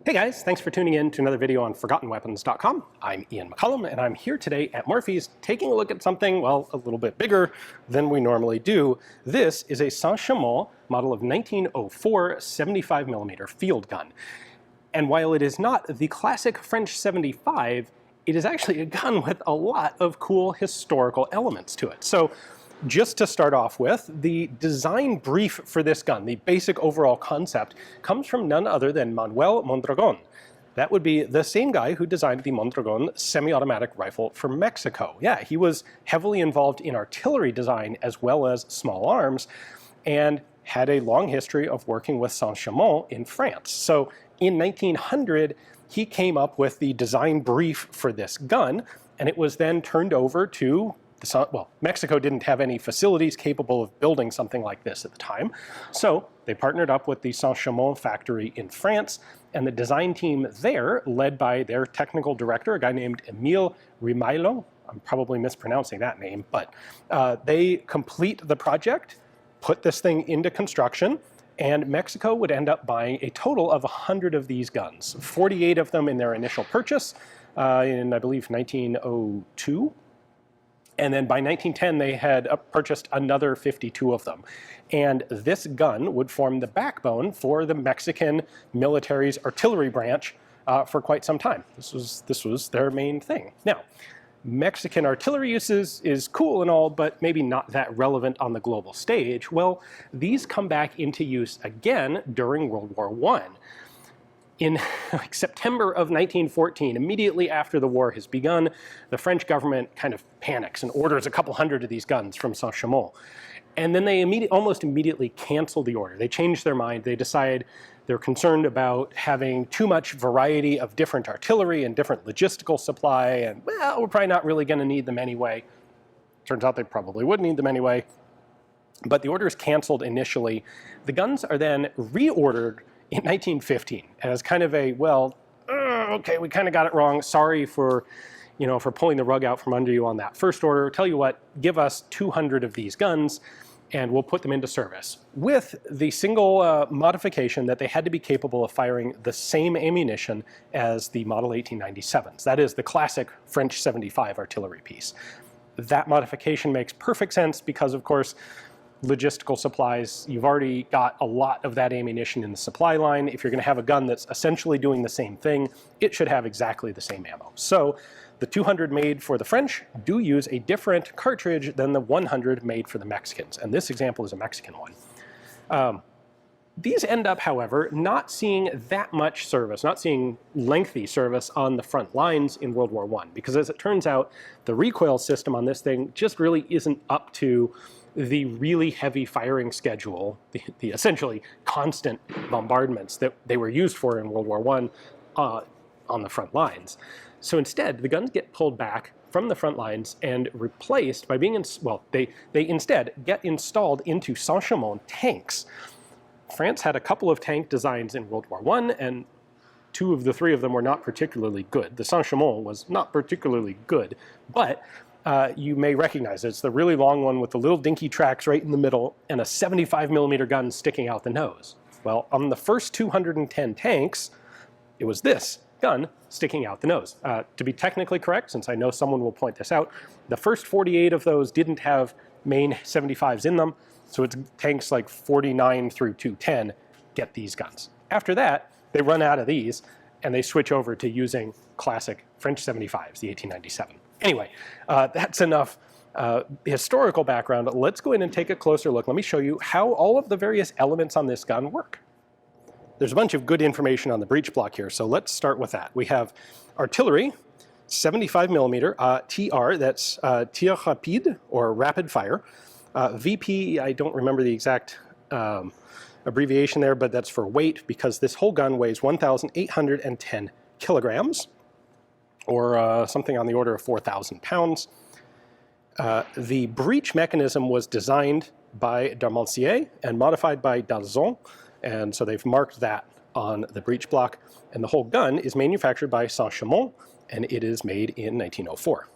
Hey guys, thanks for tuning in to another video on ForgottenWeapons.com. I'm Ian McCullum, and I'm here today at Murphy's taking a look at something, well, a little bit bigger than we normally do. This is a St Chamond model of 1904 75mm field gun. And while it is not the classic French 75, it is actually a gun with a lot of cool historical elements to it. So just to start off with, the design brief for this gun, the basic overall concept, comes from none other than Manual Mondragon. That would be the same guy who designed the Mondragon semi-automatic rifle for Mexico. Yeah, he was heavily involved in artillery design as well as small arms, and had a long history of working with St Chamond in France. So in 1900, he came up with the design brief for this gun, and it was then turned over to Mexico didn't have any facilities capable of building something like this at the time. So they partnered up with the St Chamond factory in France, and the design team there, led by their technical director, a guy named Emile Rimailho. I'm probably mispronouncing that name, but they complete the project, put this thing into construction, and Mexico would end up buying a total of 100 of these guns, 48 of them in their initial purchase in, I believe, 1902. And then by 1910, they had purchased another 52 of them. And this gun would form the backbone for the Mexican military's artillery branch for quite some time. This was their main thing. Now, Mexican artillery uses is cool and all, but maybe not that relevant on the global stage. Well, these come back into use again during World War I. In September of 1914, immediately after the war has begun, the French government kind of panics and orders a couple hundred of these guns from St Chamond. And then they almost immediately cancel the order. They change their mind. They decide they're concerned about having too much variety of different artillery and different logistical supply, and, well, we're probably not really going to need them anyway. Turns out they probably would need them anyway. But the order is canceled initially. The guns are then reordered in 1915 as kind of a, well, okay, we kind of got it wrong. Sorry for pulling the rug out from under you on that first order. Tell you what, give us 200 of these guns and we'll put them into service, with the single modification that they had to be capable of firing the same ammunition as the Model 1897s. That is the classic French 75 artillery piece. That modification makes perfect sense because, of course, logistical supplies, you've already got a lot of that ammunition in the supply line. If you're going to have a gun that's essentially doing the same thing, it should have exactly the same ammo. So the 200 made for the French do use a different cartridge than the 100 made for the Mexicans, and this example is a Mexican one. These end up, however, not seeing that much service, not seeing lengthy service on the front lines in World War I, because as it turns out, the recoil system on this thing just really isn't up to the really heavy firing schedule, the essentially constant bombardments that they were used for in World War I on the front lines. So instead, the guns get pulled back from the front lines and replaced by being, they instead get installed into St Chamond tanks. France had a couple of tank designs in World War I, and two of the three of them were not particularly good. The St Chamond was not particularly good, but you may recognize it. It's the really long one with the little dinky tracks right in the middle and a 75mm gun sticking out the nose. Well, on the first 210 tanks, it was this gun sticking out the nose. To be technically correct, since I know someone will point this out, the first 48 of those didn't have main 75s in them, so it's tanks like 49 through 210 get these guns. After that, they run out of these, and they switch over to using classic French 75s, the 1897. Anyway, that's enough historical background. Let's go in and take a closer look. Let me show you how all of the various elements on this gun work. There's a bunch of good information on the breech block here, so let's start with that. We have artillery, 75mm, TR, that's tir rapide, or rapid fire. VP, I don't remember the exact abbreviation there, but that's for weight, because this whole gun weighs 1,810 kilograms. Or something on the order of 4,000 pounds. The breech mechanism was designed by Darmancier and modified by Dalzon, and so they've marked that on the breech block. And the whole gun is manufactured by St Chamond, and it is made in 1904.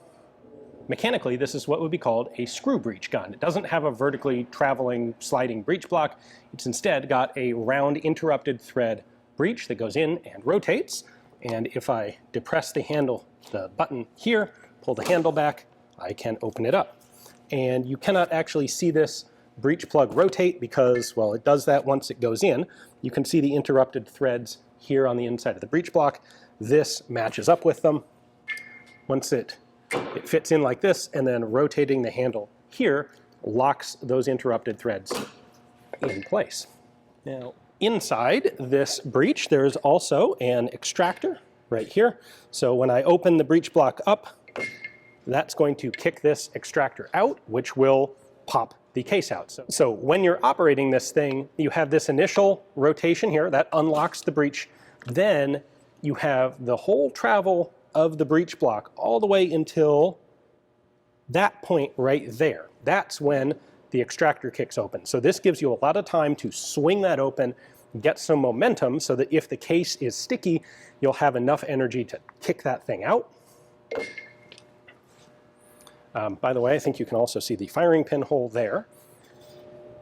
Mechanically, this is what would be called a screw breech gun. It doesn't have a vertically traveling, sliding breech block. It's instead got a round interrupted thread breech that goes in and rotates. And if I depress the handle, the button here, pull the handle back, I can open it up. And you cannot actually see this breech plug rotate because, well, it does that once it goes in. You can see the interrupted threads here on the inside of the breech block. This matches up with them. Once it fits in like this, and then rotating the handle here locks those interrupted threads in place. Now, inside this breech, there is also an extractor right here. So when I open the breech block up, that's going to kick this extractor out, which will pop the case out. So when you're operating this thing, you have this initial rotation here that unlocks the breech. Then you have the whole travel of the breech block all the way until that point right there. That's when the extractor kicks open. So this gives you a lot of time to swing that open, get some momentum so that if the case is sticky, you'll have enough energy to kick that thing out. By the way, I think you can also see the firing pin hole there.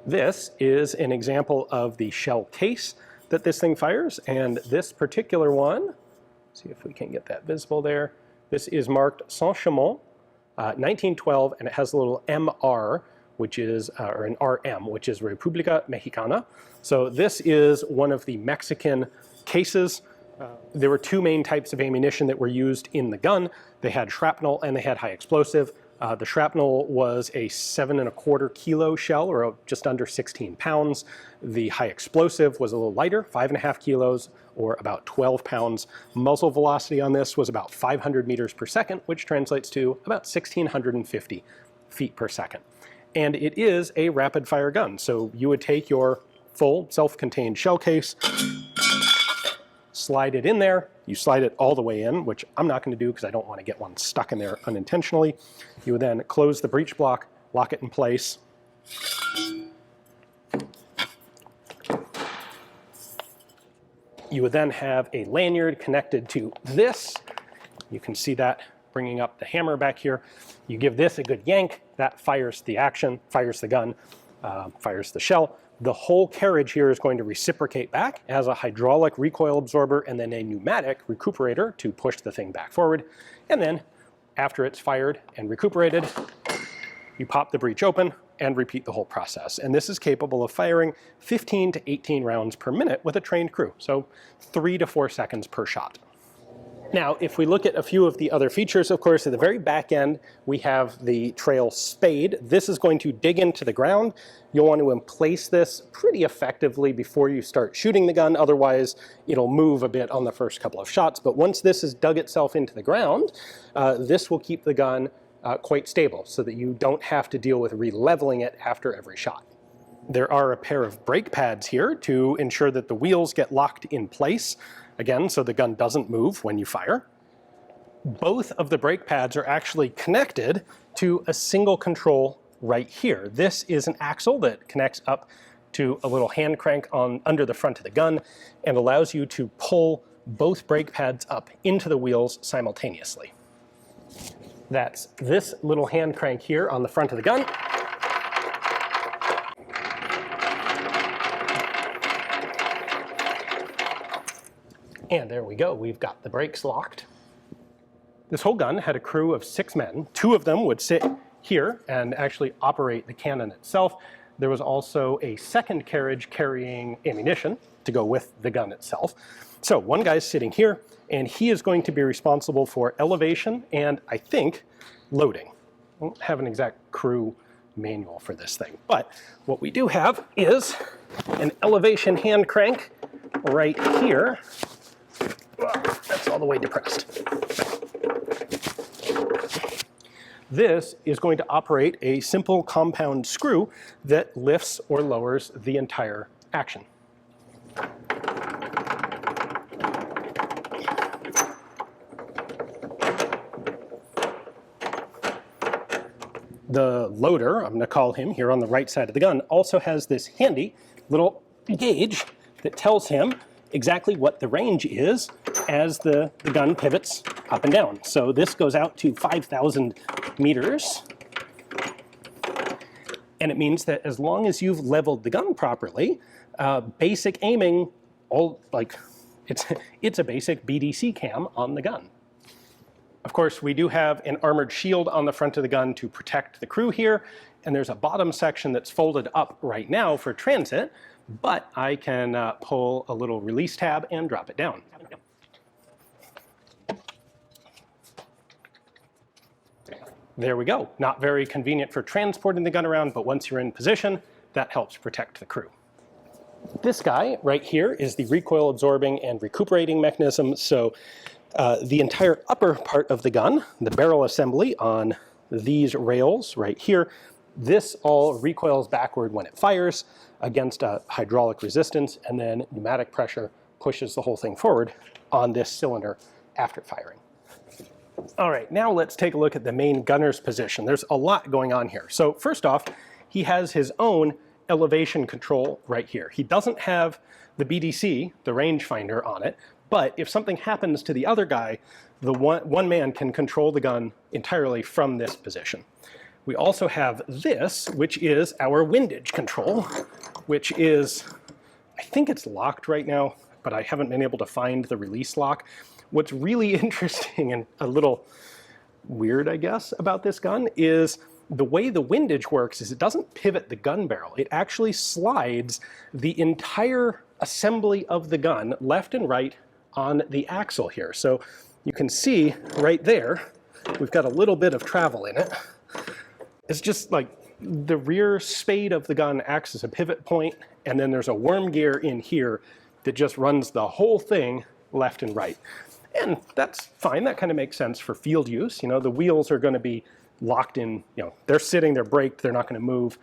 This is an example of the shell case that this thing fires, and this particular one, see if we can get that visible there. This is marked St Chamond, 1912, and it has a little MR, which is, or an RM, which is República Mexicana. So this is one of the Mexican cases. There were two main types of ammunition that were used in the gun. They had shrapnel and they had high explosive. The shrapnel was a 7¼ kilo shell, or just under 16 pounds. The high explosive was a little lighter, 5½ kilos, or about 12 pounds. Muzzle velocity on this was about 500 meters per second, which translates to about 1,650 feet per second. And it is a rapid fire gun. So you would take your full self-contained shell case, slide it in there. You slide it all the way in, which I'm not going to do because I don't want to get one stuck in there unintentionally. You would then close the breech block, lock it in place. You would then have a lanyard connected to this. You can see that bringing up the hammer back here. You give this a good yank, that fires the action, fires the gun, fires the shell. The whole carriage here is going to reciprocate back. It has a hydraulic recoil absorber and then a pneumatic recuperator to push the thing back forward. And then after it's fired and recuperated, you pop the breech open and repeat the whole process. And this is capable of firing 15 to 18 rounds per minute with a trained crew. So 3 to 4 seconds per shot. Now, if we look at a few of the other features, of course, at the very back end, we have the trail spade. This is going to dig into the ground. You'll want to emplace this pretty effectively before you start shooting the gun. Otherwise, it'll move a bit on the first couple of shots. But once this has dug itself into the ground, this will keep the gun quite stable so that you don't have to deal with re-leveling it after every shot. There are a pair of brake pads here to ensure that the wheels get locked in place. Again, so the gun doesn't move when you fire. Both of the brake pads are actually connected to a single control right here. This is an axle that connects up to a little hand crank under the front of the gun and allows you to pull both brake pads up into the wheels simultaneously. That's this little hand crank here on the front of the gun. And there we go, we've got the brakes locked. This whole gun had a crew of 6 men. 2 of them would sit here and actually operate the cannon itself. There was also a second carriage carrying ammunition to go with the gun itself. So one guy's sitting here, and he is going to be responsible for elevation and, I think, loading. I don't have an exact crew manual for this thing, but what we do have is an elevation hand crank right here. That's all the way depressed. This is going to operate a simple compound screw that lifts or lowers the entire action. The loader, I'm going to call him here on the right side of the gun, also has this handy little gauge that tells him exactly what the range is as the gun pivots up and down. So this goes out to 5,000 meters. And it means that as long as you've leveled the gun properly, basic aiming, all like It's a basic BDC cam on the gun. Of course, we do have an armored shield on the front of the gun to protect the crew here, and there's a bottom section that's folded up right now for transit, but I can pull a little release tab and drop it down. There we go. Not very convenient for transporting the gun around, but once you're in position, that helps protect the crew. This guy right here is the recoil absorbing and recuperating mechanism. So the entire upper part of the gun, the barrel assembly on these rails right here, this all recoils backward when it fires against a hydraulic resistance, and then pneumatic pressure pushes the whole thing forward on this cylinder after firing. All right, now let's take a look at the main gunner's position. There's a lot going on here. So first off, he has his own elevation control right here. He doesn't have the BDC, the rangefinder, on it, but if something happens to the other guy, the one man can control the gun entirely from this position. We also have this, which is our windage control, which is, I think it's locked right now, but I haven't been able to find the release lock. What's really interesting and a little weird, I guess, about this gun is the way the windage works is it doesn't pivot the gun barrel. It actually slides the entire assembly of the gun left and right on the axle here. So you can see right there, we've got a little bit of travel in it. It's just like the rear spade of the gun acts as a pivot point, and then there's a worm gear in here that just runs the whole thing left and right. And that's fine, that kind of makes sense for field use. You know, the wheels are going to be locked in, you know, they're sitting, they're braked, they're not going to move.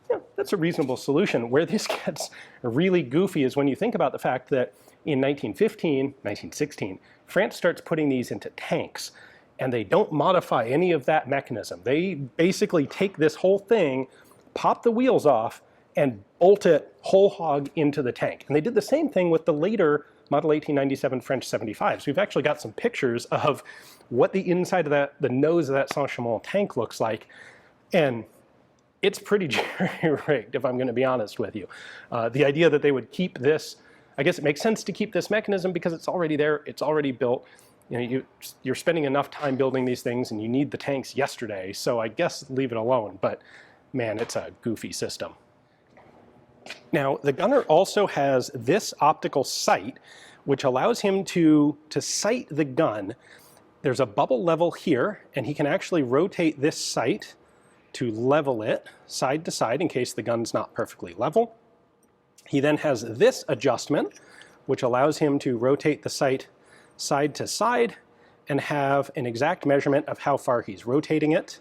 Yeah, that's a reasonable solution. Where this gets really goofy is when you think about the fact that in 1916, France starts putting these into tanks, and they don't modify any of that mechanism. They basically take this whole thing, pop the wheels off, and bolt it whole hog into the tank. And they did the same thing with the later Model 1897 French 75s. We've actually got some pictures of what the inside of the nose of that St Chamond tank looks like, and it's pretty jerry-rigged, if I'm going to be honest with you. The idea that they would keep this, I guess it makes sense to keep this mechanism because it's already there, it's already built. You know, you're spending enough time building these things, and you need the tanks yesterday, so I guess leave it alone. But man, it's a goofy system. Now, the gunner also has this optical sight, which allows him to sight the gun. There's a bubble level here, and he can actually rotate this sight to level it side to side in case the gun's not perfectly level. He then has this adjustment, which allows him to rotate the sight side to side and have an exact measurement of how far he's rotating it.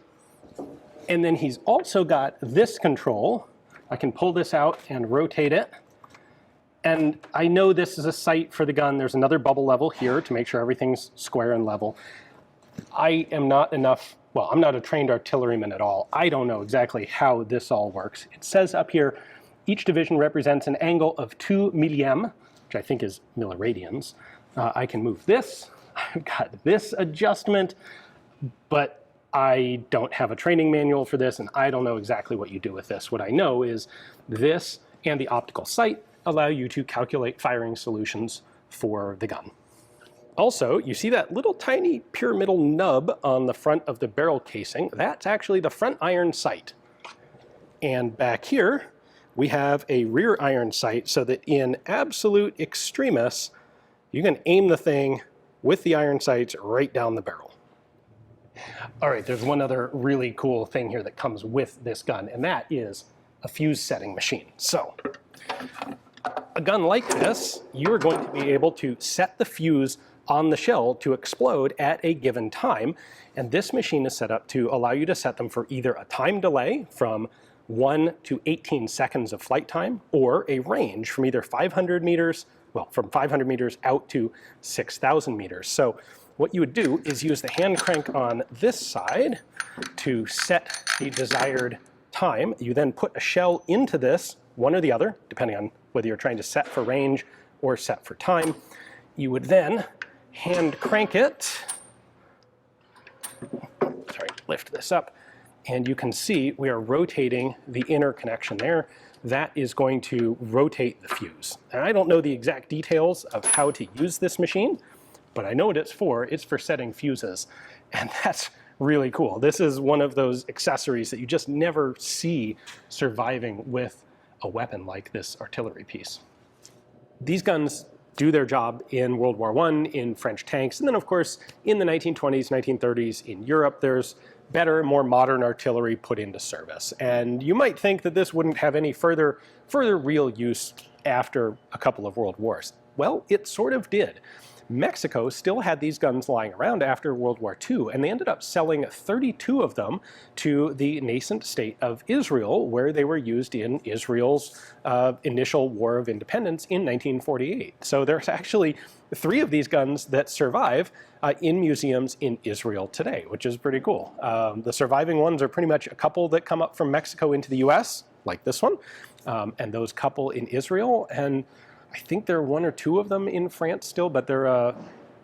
And then he's also got this control. I can pull this out and rotate it. And I know this is a sight for the gun. There's another bubble level here to make sure everything's square and level. I am not enough, well, I'm not a trained artilleryman at all. I don't know exactly how this all works. It says up here, each division represents an angle of 2 milliem, which I think is milliradians. I can move this. I've got this adjustment, but I don't have a training manual for this, and I don't know exactly what you do with this. What I know is this and the optical sight allow you to calculate firing solutions for the gun. Also, you see that little tiny pyramidal nub on the front of the barrel casing? That's actually the front iron sight. And back here, we have a rear iron sight so that in absolute extremis, you can aim the thing with the iron sights right down the barrel. All right, there's one other really cool thing here that comes with this gun, and that is a fuse setting machine. So, a gun like this, you're going to be able to set the fuse on the shell to explode at a given time, and this machine is set up to allow you to set them for either a time delay from 1 to 18 seconds of flight time, or a range from either 500 meters, well, from 500 meters out to 6,000 meters. So what you would do is use the hand crank on this side to set the desired time. You then put a shell into this, one or the other, depending on whether you're trying to set for range or set for time. You would then hand crank it, lift this up, and you can see we are rotating the inner connection there. that is going to rotate the fuse. And I don't know the exact details of how to use this machine, but I know what it's for. It's for setting fuses, and that's really cool. This is one of those accessories that you just never see surviving with a weapon like this artillery piece. These guns do their job in World War I, in French tanks, and then of course in the 1920s, 1930s in Europe, there's better, more modern artillery put into service. And you might think that this wouldn't have any further real use after a couple of world wars. Well, it sort of did. Mexico still had these guns lying around after World War II, and they ended up selling 32 of them to the nascent state of Israel, where they were used in Israel's initial War of Independence in 1948. So there's actually 3 of these guns that survive in museums in Israel today, which is pretty cool. The surviving ones are pretty much a couple that come up from Mexico into the US, like this one, and those couple in Israel, and I think there are 1 or 2 of them in France still, but they're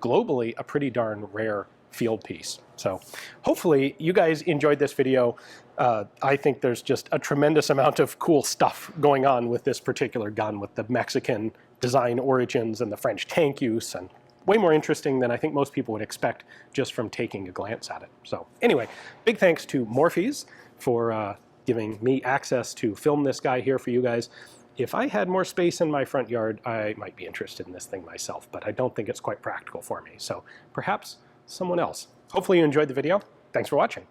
globally a pretty darn rare field piece. So hopefully you guys enjoyed this video. I think there's just a tremendous amount of cool stuff going on with this particular gun, with the Mexican design origins and the French tank use, and way more interesting than I think most people would expect just from taking a glance at it. So anyway, big thanks to Morphy's for giving me access to film this guy here for you guys. If I had more space in my front yard, I might be interested in this thing myself, but I don't think it's quite practical for me. So perhaps someone else. Hopefully you enjoyed the video. Thanks for watching.